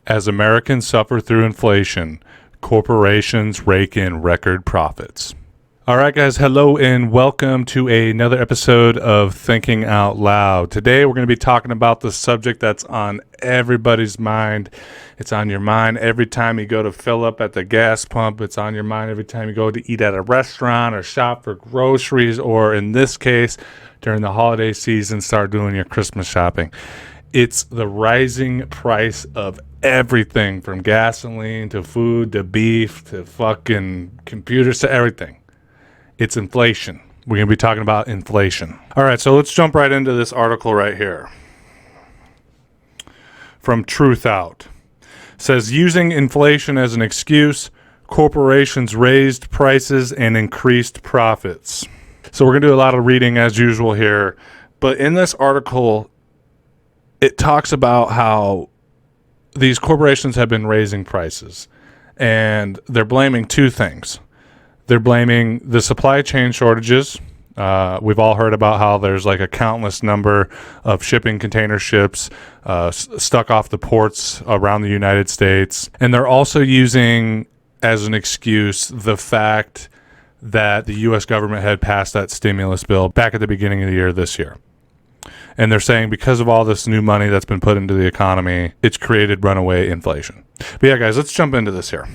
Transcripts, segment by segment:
As Americans suffer through inflation, corporations rake in record profits. All right, guys, hello and welcome to another episode of Thinking Out Loud. Today, we're going to be talking about the subject that's on everybody's mind. It's on your mind every time you go to fill up at the gas pump. It's on your mind every time you go to eat at a restaurant or shop for groceries, or in this case, during the holiday season, start doing your Christmas shopping. It's the rising price of everything from gasoline to food to beef to fucking computers to everything. It's inflation. We're going to be talking about inflation. All right, so let's jump right into this article right here. From Truth Out. It says, using inflation as an excuse, corporations raised prices and increased profits. So we're going to do a lot of reading as usual here. But in this article, it talks about how these corporations have been raising prices, and they're blaming two things. They're blaming the supply chain shortages. We've all heard about how there's like a countless number of shipping container ships stuck off the ports around the United States. And they're also using as an excuse the fact that the U.S. government had passed that stimulus bill back at the beginning of the year this year. And they're saying because of all this new money that's been put into the economy, it's created runaway inflation. But yeah, guys, let's jump into this here.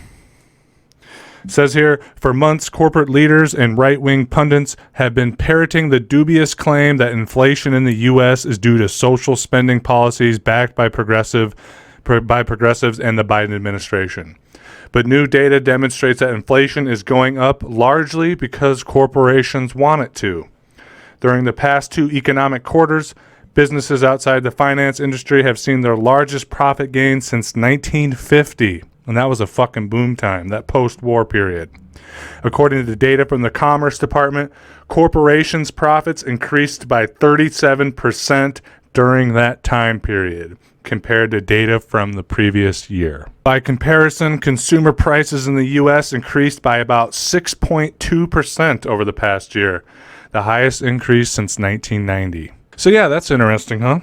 It says here, for months, corporate leaders and right-wing pundits have been parroting the dubious claim that inflation in the U.S. is due to social spending policies backed by progressives and the Biden administration. But new data demonstrates that inflation is going up largely because corporations want it to. During the past two economic quarters, businesses outside the finance industry have seen their largest profit gain since 1950. And that was a fucking boom time, that post-war period. According to the data from the Commerce Department, corporations' profits increased by 37% during that time period, compared to data from the previous year. By comparison, consumer prices in the U.S. increased by about 6.2% over the past year, the highest increase since 1990. So yeah, that's interesting, huh?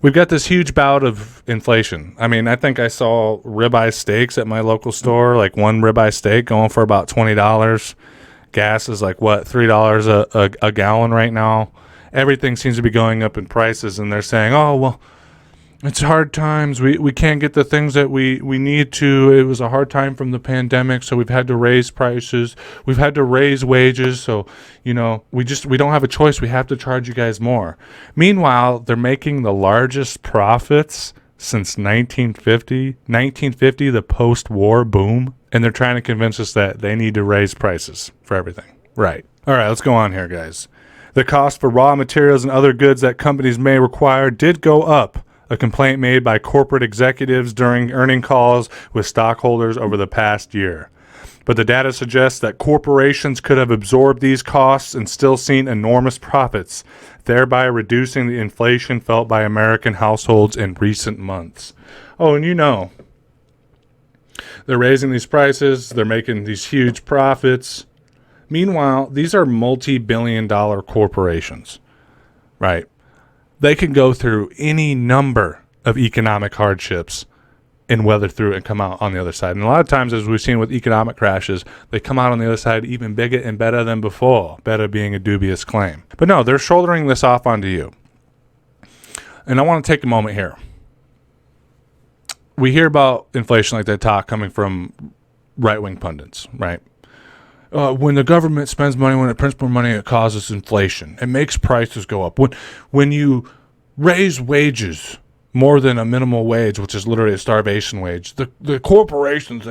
We've got this huge bout of inflation. I mean, I think I saw ribeye steaks at my local store, like one ribeye steak going for about $20. Gas is like, what, $3 a gallon right now? Everything seems to be going up in prices, and they're saying, oh, well, it's hard times. We can't get the things that we need to. It was a hard time from the pandemic, so we've had to raise prices. We've had to raise wages, so, we don't have a choice. We have to charge you guys more. Meanwhile, they're making the largest profits since 1950. 1950, the post-war boom, and they're trying to convince us that they need to raise prices for everything. Right. All right, let's go on here, guys. The cost for raw materials and other goods that companies may require did go up, a complaint made by corporate executives during earning calls with stockholders over the past year. But the data suggests that corporations could have absorbed these costs and still seen enormous profits, thereby reducing the inflation felt by American households in recent months. Oh, and they're raising these prices, they're making these huge profits. Meanwhile, these are multi-billion-dollar corporations, right? They can go through any number of economic hardships and weather through and come out on the other side. And a lot of times, as we've seen with economic crashes, they come out on the other side even bigger and better than before, better being a dubious claim. But no, they're shouldering this off onto you. And I want to take a moment here. We hear about inflation like that talk coming from right-wing pundits, right? When the government spends money, when it prints more money, it causes inflation. It makes prices go up. When you raise wages more than a minimal wage, which is literally a starvation wage, the corporations,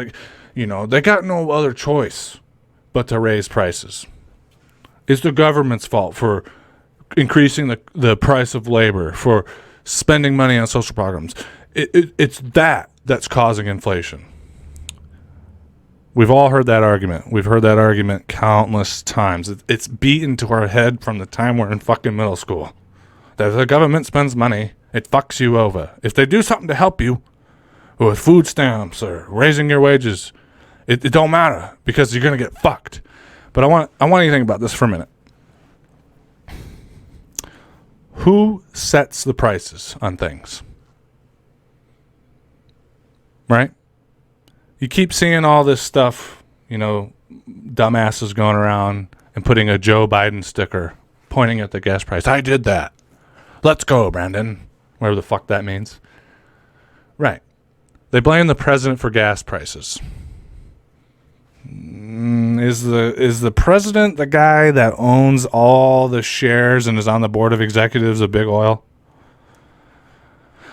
they got no other choice but to raise prices. It's the government's fault for increasing the price of labor, for spending money on social programs. It's that's causing inflation. We've all heard that argument. We've heard that argument countless times. It's beaten to our head from the time we're in fucking middle school. That if the government spends money, it fucks you over. If they do something to help you, with food stamps or raising your wages, it don't matter because you're going to get fucked. But I want you to think about this for a minute. Who sets the prices on things? right? You keep seeing all this stuff, dumbasses going around and putting a Joe Biden sticker pointing at the gas price. I did that. Let's go, Brandon. Whatever the fuck that means. Right. They blame the president for gas prices. Is the president the guy that owns all the shares and is on the board of executives of Big Oil?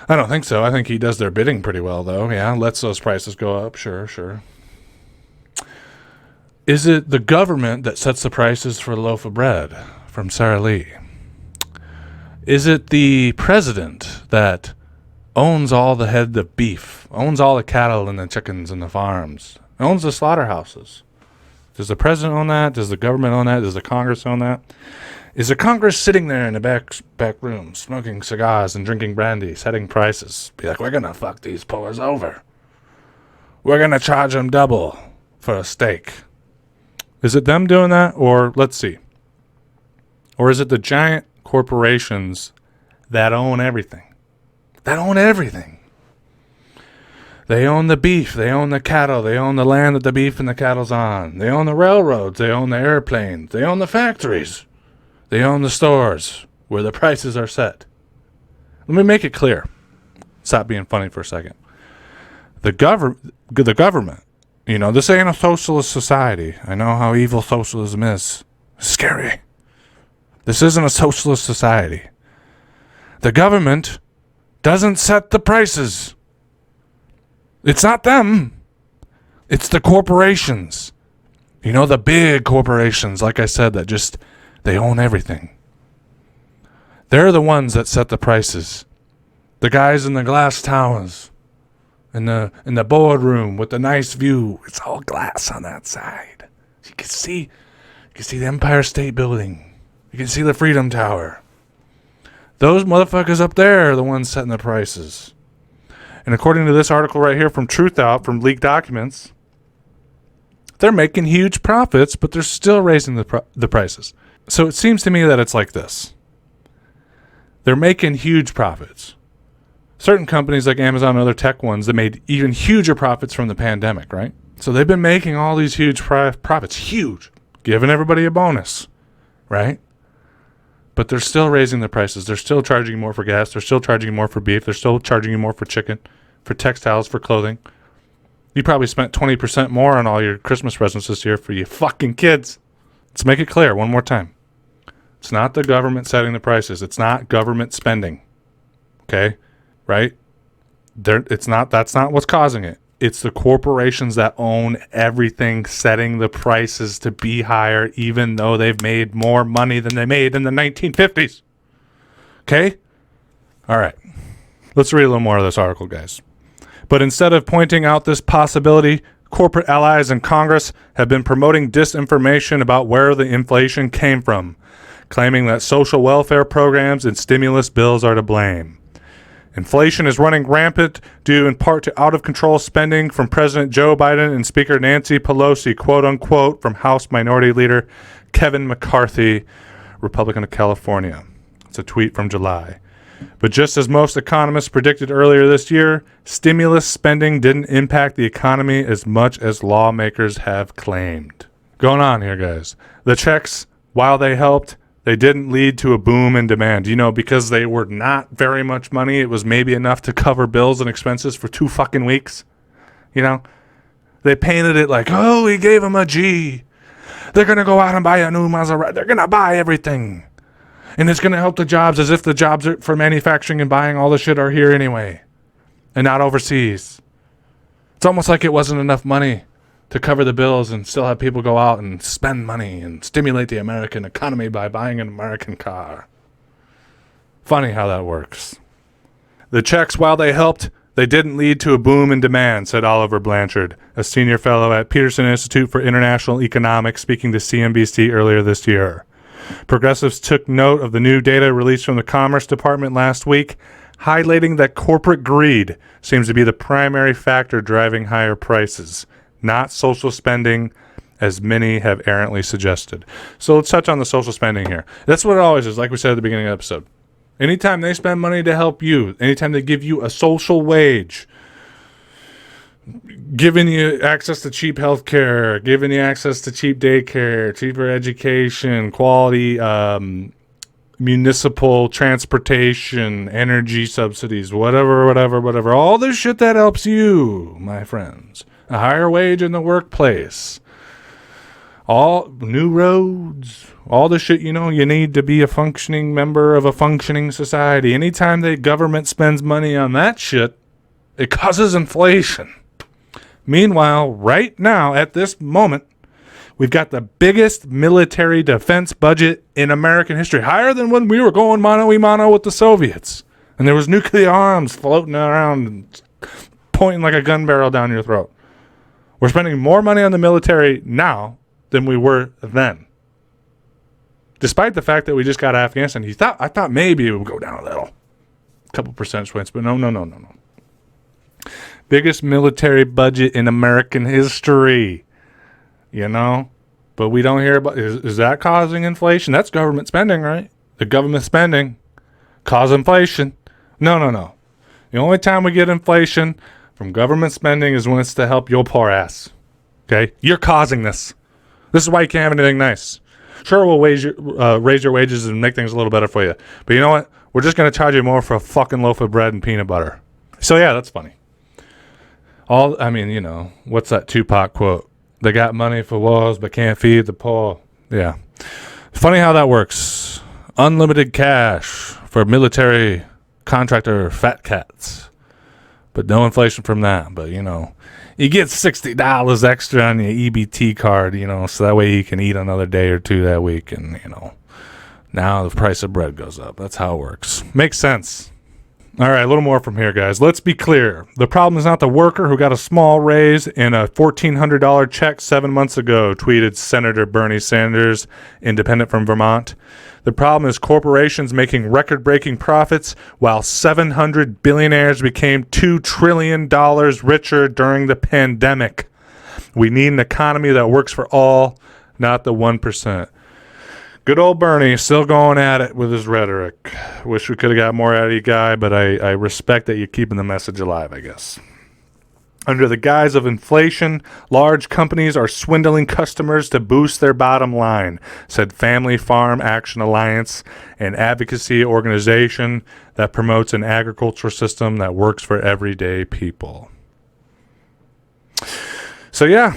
I don't think so. I think he does their bidding pretty well, though. Yeah, lets those prices go up. Sure. Is it the government that sets the prices for a loaf of bread from Sara Lee? Is it the president that owns all the head of beef, owns all the cattle and the chickens and the farms, owns the slaughterhouses? Does the president own that? Does the government own that? Does the Congress own that? Is the Congress sitting there in the back room, smoking cigars and drinking brandy, setting prices? Be like, we're going to fuck these pullers over. We're going to charge them double for a steak. Is it them doing that? Or, let's see. Or is it the giant corporations that own everything? That own everything. They own the beef. They own the cattle. They own the land that the beef and the cattle's on. They own the railroads. They own the airplanes. They own the factories. They own the stores where the prices are set. Let me make it clear. Stop being funny for a second. The government, this ain't a socialist society. I know how evil socialism is. It's scary. This isn't a socialist society. The government doesn't set the prices. It's not them. It's the corporations. The big corporations, like I said, that just, they own everything. They're the ones that set the prices. The guys in the glass towers, in the boardroom with the nice view. It's all glass on that side. You can see the Empire State Building. You can see the Freedom Tower. Those motherfuckers up there are the ones setting the prices. And according to this article right here from Truthout, from leaked documents, they're making huge profits, but they're still raising the prices. So it seems to me that it's like this. They're making huge profits. Certain companies like Amazon and other tech ones that made even huger profits from the pandemic, right? So they've been making all these huge profits, huge, giving everybody a bonus, right? But they're still raising the prices. They're still charging you more for gas. They're still charging you more for beef. They're still charging you more for chicken, for textiles, for clothing. You probably spent 20% more on all your Christmas presents this year for you fucking kids. Let's make it clear one more time. It's not the government setting the prices. It's not government spending. Okay? Right? That's not what's causing it. It's the corporations that own everything setting the prices to be higher, even though they've made more money than they made in the 1950s. Okay? All right. Let's read a little more of this article, guys. But instead of pointing out this possibility, corporate allies in Congress have been promoting disinformation about where the inflation came from, claiming that social welfare programs and stimulus bills are to blame. Inflation is running rampant due in part to out-of-control spending from President Joe Biden and Speaker Nancy Pelosi, quote-unquote, from House Minority Leader Kevin McCarthy, Republican of California. It's a tweet from July. But just as most economists predicted earlier this year, stimulus spending didn't impact the economy as much as lawmakers have claimed. Going on here, guys. The checks, while they helped, they didn't lead to a boom in demand. Because they were not very much money, it was maybe enough to cover bills and expenses for 2 fucking weeks. They painted it like, oh, we gave them a G. They're going to go out and buy a new Maserati. They're going to buy everything. And it's going to help the jobs, as if the jobs for manufacturing and buying all the shit are here anyway and not overseas. It's almost like it wasn't enough money to cover the bills and still have people go out and spend money and stimulate the American economy by buying an American car. Funny how that works. The checks, while they helped, they didn't lead to a boom in demand, said Oliver Blanchard, a senior fellow at Peterson Institute for International Economics, speaking to CNBC earlier this year. Progressives took note of the new data released from the Commerce Department last week, highlighting that corporate greed seems to be the primary factor driving higher prices, not social spending, as many have errantly suggested. So let's touch on the social spending here. That's what it always is, like we said at the beginning of the episode. Anytime they spend money to help you, anytime they give you a social wage, giving you access to cheap healthcare, giving you access to cheap daycare, cheaper education, quality municipal transportation, energy subsidies, whatever. All this shit that helps you, my friends. A higher wage in the workplace. All new roads, all the shit you need to be a functioning member of a functioning society. Anytime the government spends money on that shit, it causes inflation. Meanwhile, right now, at this moment, we've got the biggest military defense budget in American history, higher than when we were going mano-a-mano with the Soviets. And there was nuclear arms floating around and pointing like a gun barrel down your throat. We're spending more money on the military now than we were then. Despite the fact that we just got Afghanistan, I thought maybe it would go down a little. A couple percentage points, but no. Biggest military budget in American history. But we don't hear about, is that causing inflation? That's government spending, right? The government spending cause inflation. No. The only time we get inflation from government spending is when it's to help your poor ass. Okay? You're causing this. This is why you can't have anything nice. Sure, we'll raise your wages and make things a little better for you. But you know what? We're just going to charge you more for a fucking loaf of bread and peanut butter. So yeah, that's funny. What's that Tupac quote? They got money for wars but can't feed the poor. Yeah. Funny how that works. Unlimited cash for military contractor fat cats. But no inflation from that. But, you get $60 extra on your EBT card, so that way you can eat another day or two that week. And, now the price of bread goes up. That's how it works. Makes sense. All right, a little more from here, guys. Let's be clear. The problem is not the worker who got a small raise and a $1,400 check 7 months ago, tweeted Senator Bernie Sanders, independent from Vermont. The problem is corporations making record-breaking profits while 700 billionaires became $2 trillion richer during the pandemic. We need an economy that works for all, not the 1%. Good old Bernie, still going at it with his rhetoric. Wish we could have got more out of you, guy, but I respect that you're keeping the message alive, I guess. Under the guise of inflation, large companies are swindling customers to boost their bottom line, said Family Farm Action Alliance, an advocacy organization that promotes an agricultural system that works for everyday people. So yeah,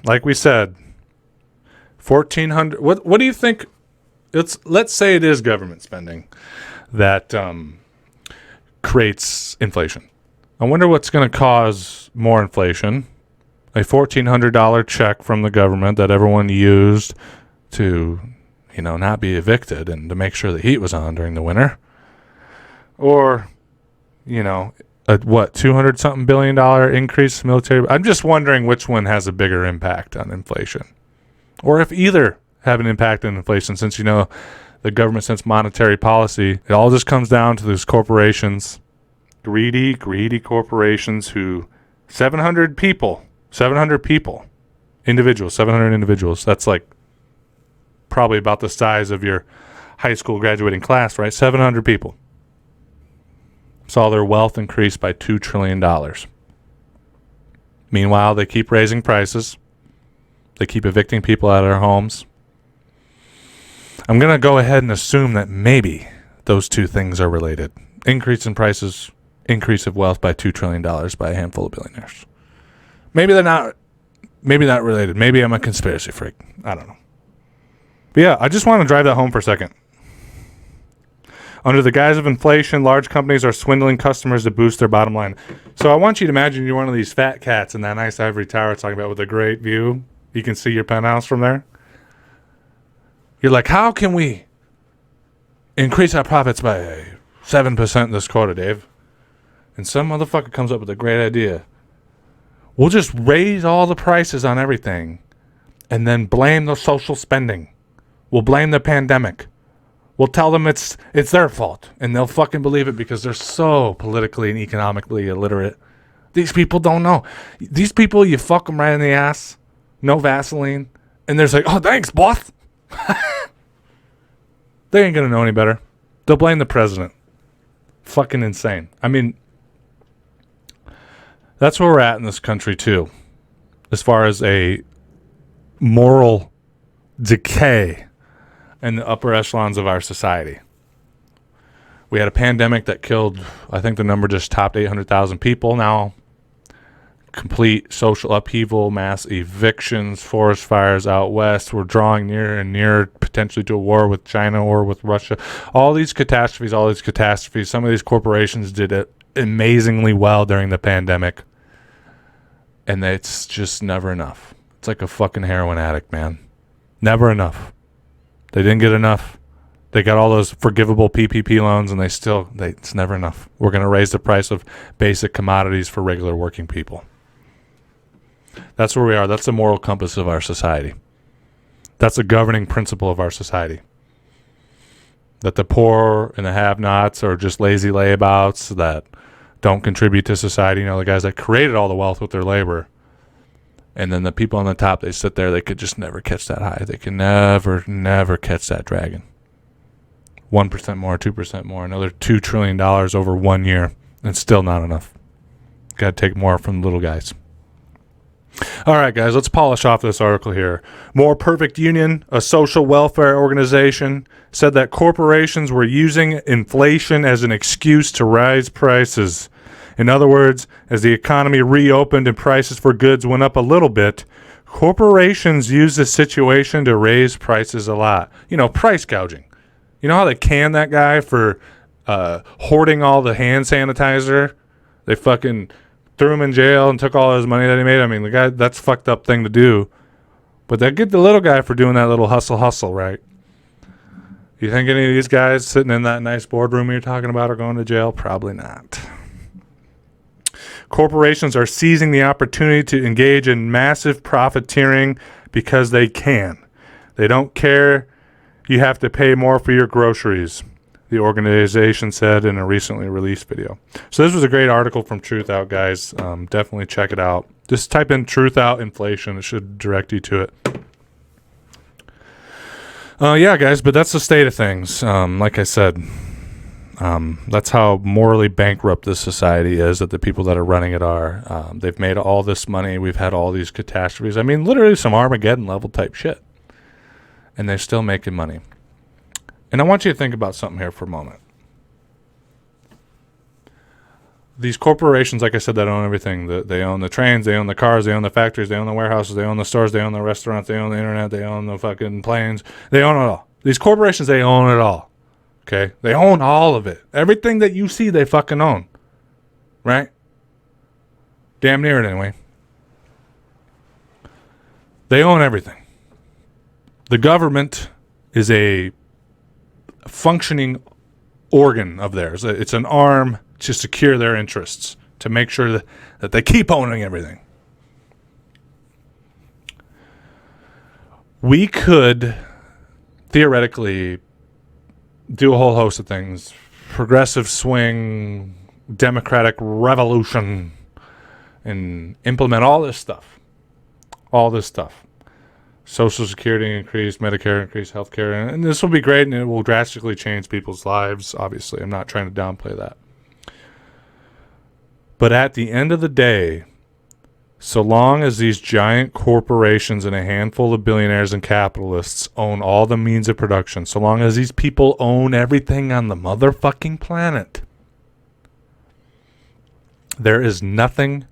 like we said, 1,400. What do you think? Let's say it is government spending that creates inflation. I wonder what's going to cause more inflation. A $1,400 check from the government that everyone used to, not be evicted and to make sure the heat was on during the winter. Or, a 200-something billion dollar increase in military. I'm just wondering which one has a bigger impact on inflation. Or if either have an impact on inflation, since, the government sets monetary policy. It all just comes down to these corporations. Greedy corporations who 700 individuals. That's like probably about the size of your high school graduating class, right? 700 people saw their wealth increase by $2 trillion. Meanwhile, they keep raising prices. They keep evicting people out of their homes. I'm going to go ahead and assume that maybe those two things are related. Increase in prices, increase of wealth by $2 trillion by a handful of billionaires. Maybe they're not related. Maybe I'm a conspiracy freak. I don't know. But yeah, I just want to drive that home for a second. Under the guise of inflation, large companies are swindling customers to boost their bottom line. So I want you to imagine you're one of these fat cats in that nice ivory tower it's talking about with a great view. You can see your penthouse from there. You're like, how can we increase our profits by 7% this quarter, Dave? And some motherfucker comes up with a great idea. We'll just raise all the prices on everything and then blame the social spending. We'll blame the pandemic. We'll tell them it's their fault, and they'll fucking believe it because they're so politically and economically illiterate. These people don't know. These people, you fuck them right in the ass, no Vaseline, and they're just like, oh, thanks, boss. They ain't gonna know any better. They'll blame the president. Fucking insane. I mean, That's where we're at in this country too, as far as a moral decay in the upper echelons of our society. We had a pandemic that killed, I think the number just topped 800,000 people now. Complete social upheaval, mass evictions, forest fires out west. We're drawing near and near potentially to a war with China or with Russia. All these catastrophes. Some of these corporations did it amazingly well during the pandemic. And it's just never enough. It's like a fucking heroin addict, man. Never enough. They didn't get enough. They got all those forgivable PPP loans, and it's never enough. We're going to raise the price of basic commodities for regular working people. That's where we are. That's the moral compass of our society. That's the governing principle of our society. That the poor and the have-nots are just lazy layabouts that don't contribute to society. You know, the guys that created all the wealth with their labor. And then the people on the top, they sit there, they could just never catch that high. They can never catch that dragon. 1% more, 2% more, another $2 trillion over 1 year. And still not enough. Got to take more from the little guys. All right, guys, let's polish off this article here. More Perfect Union, a social welfare organization, said that corporations were using inflation as an excuse to rise prices. In other words, as the economy reopened and prices for goods went up a little bit, corporations used this situation to raise prices a lot. You know, price gouging. You know how they canned that guy for hoarding all the hand sanitizer? They fucking threw him in jail and took all his money that he made. I mean, the guy, that's a fucked up thing to do. But they get the little guy for doing that little hustle, right? You think any of these guys sitting in that nice boardroom you're talking about are going to jail? Probably not. Corporations are seizing the opportunity to engage in massive profiteering because they can. They don't care you have to pay more for your groceries, the organization said in a recently released video. So this was a great article from Truth Out, guys. Definitely check it out. Just type in Truth Out inflation. It should direct you to it. Yeah, guys, but that's the state of things. Like I said, that's how morally bankrupt this society is, that the people that are running it are. They've made all this money. We've had all these catastrophes. I mean, literally some Armageddon level type shit. And they're still making money. And I want you to think about something here for a moment. These corporations, like I said, that own everything. They own the trains, they own the cars, they own the factories, they own the warehouses, they own the stores, they own the restaurants, they own the internet, they own the fucking planes. They own it all. These corporations, they own it all. Okay? They own all of it. Everything that you see, they fucking own. Right? Damn near it anyway. They own everything. The government is a functioning organ of theirs. It's an arm to secure their interests, to make sure that they keep owning everything. We could theoretically do a whole host of things. Progressive swing, democratic revolution, and implement all this stuff. All this stuff. Social Security increase, Medicare increase, healthcare, and this will be great, and it will drastically change people's lives. Obviously, I'm not trying to downplay that. But at the end of the day, so long as these giant corporations and a handful of billionaires and capitalists own all the means of production, so long as these people own everything on the motherfucking planet, there is nothing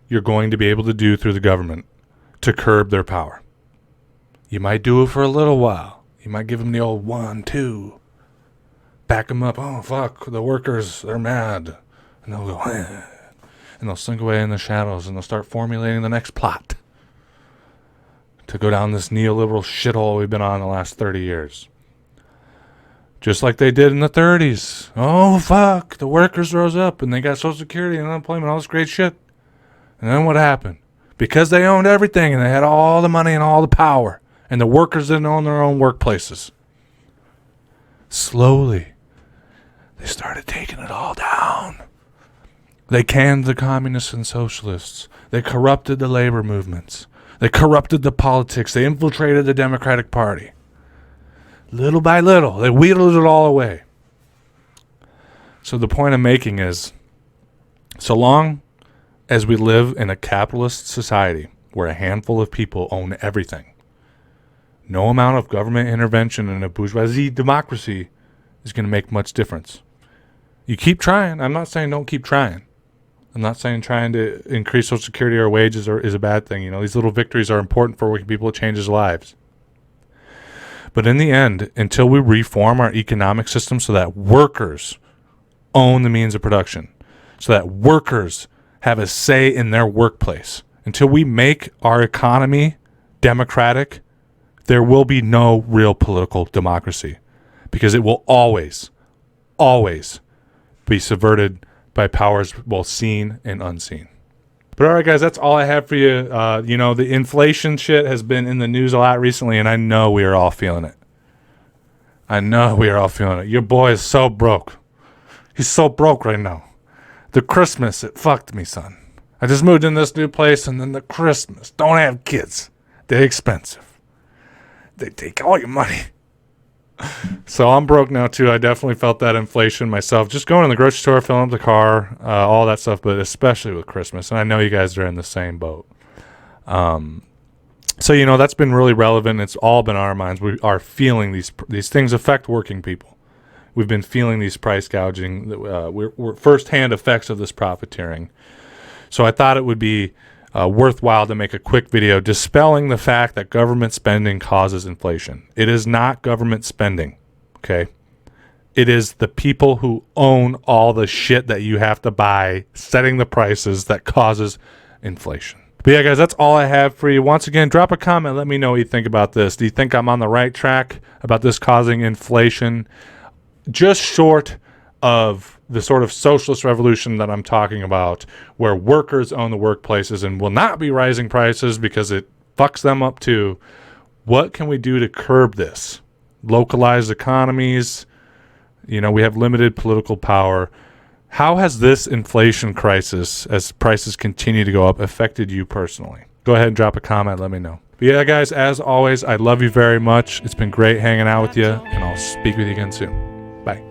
you're going to be able to do through the government to curb their power. You might do it for a little while. You might give them the old 1, 2. Back them up. Oh, fuck, the workers, they're mad. And they'll go, eh. And they'll slink away in the shadows, and they'll start formulating the next plot to go down this neoliberal shithole we've been on the last 30 years. Just like they did in the 30s. Oh, fuck, the workers rose up, and they got Social Security and unemployment, all this great shit. And then what happened? Because they owned everything, and they had all the money and all the power, and the workers didn't own their own workplaces. Slowly, they started taking it all down. They canned the communists and socialists. They corrupted the labor movements. They corrupted the politics. They infiltrated the Democratic Party. Little by little, they wheedled it all away. So the point I'm making is, so long as we live in a capitalist society where a handful of people own everything, no amount of government intervention in a bourgeoisie democracy is going to make much difference. You keep trying. I'm not saying don't keep trying. I'm not saying trying to increase Social Security or wages is a bad thing. You know, these little victories are important for working people. It changes lives. But in the end, until we reform our economic system so that workers own the means of production, so that workers have a say in their workplace, until we make our economy democratic, there will be no real political democracy, because it will always, always be subverted by powers both seen and unseen. But all right, guys, that's all I have for you. You know, the inflation shit has been in the news a lot recently, and I know we are all feeling it. I know we are all feeling it. Your boy is so broke. He's so broke right now. The Christmas, it fucked me, son. I just moved in this new place, and then the Christmas. Don't have kids. They're expensive. They take all your money. So I'm broke now, too. I definitely felt that inflation myself. Just going to the grocery store, filling up the car, all that stuff, but especially with Christmas. And I know you guys are in the same boat. So, you know, that's been really relevant. It's all been on our minds. We are feeling these things affect working people. We've been feeling these price gouging. We're firsthand effects of this profiteering. So I thought it would be worthwhile to make a quick video dispelling the fact that government spending causes inflation. It is not government spending, okay? It is the people who own all the shit that you have to buy, setting the prices, that causes inflation. But yeah, guys, that's all I have for you. Once again, drop a comment. Let me know what you think about this. Do you think I'm on the right track about this causing inflation? Just short of the sort of socialist revolution that I'm talking about, where workers own the workplaces and will not be rising prices because it fucks them up too. What can we do to curb this? Localized economies. You know, we have limited political power. How has this inflation crisis, as prices continue to go up, affected you personally? Go ahead and drop a comment. Let me know. But yeah, guys, as always, I love you very much. It's been great hanging out with you, and I'll speak with you again soon. Bye.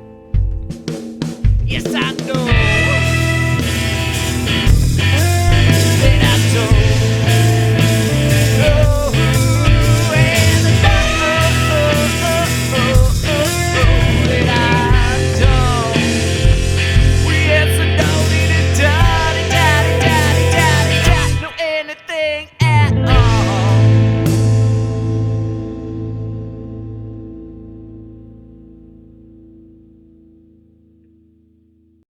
Yes, I know.